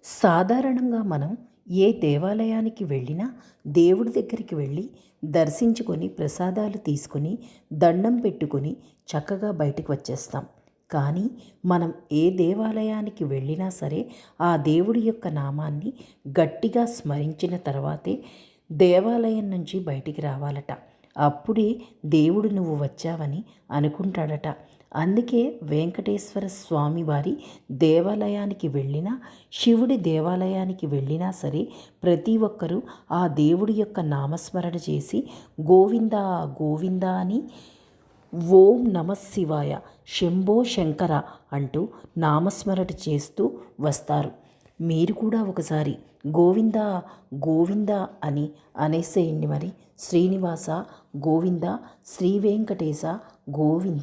సాధారణంగా మనం ఏ దేవాలయానికి వెళ్ళినా దేవుడి దగ్గరికి వెళ్ళి దర్శించుకొని ప్రసాదాలు తీసుకొని దండం పెట్టుకొని చక్కగా బయటకు వచ్చేస్తాం. కానీ మనం ఏ దేవాలయానికి వెళ్ళినా సరే ఆ దేవుడి యొక్క నామాన్ని గట్టిగా స్మరించిన తర్వాతే దేవాలయం నుంచి బయటికి రావాలట. అప్పుడే దేవుడు నువ్వు వచ్చావని అనుకుంటాడట. అందుకే వెంకటేశ్వర స్వామి వారి దేవాలయానికి వెళ్ళినా, శివుడి దేవాలయానికి వెళ్ళినా సరే ప్రతి ఒక్కరూ ఆ దేవుడి యొక్క నామస్మరణ చేసి గోవింద గోవింద అని ఓం నమ శివాయ శంభో శంకర అంటూ నామస్మరణ చేస్తూ వస్తారు. మీరు కూడా ఒకసారి గోవింద గోవింద అని అనేసేయండి. మరి శ్రీనివాస గోవింద, శ్రీ వెంకటేశ గోవింద.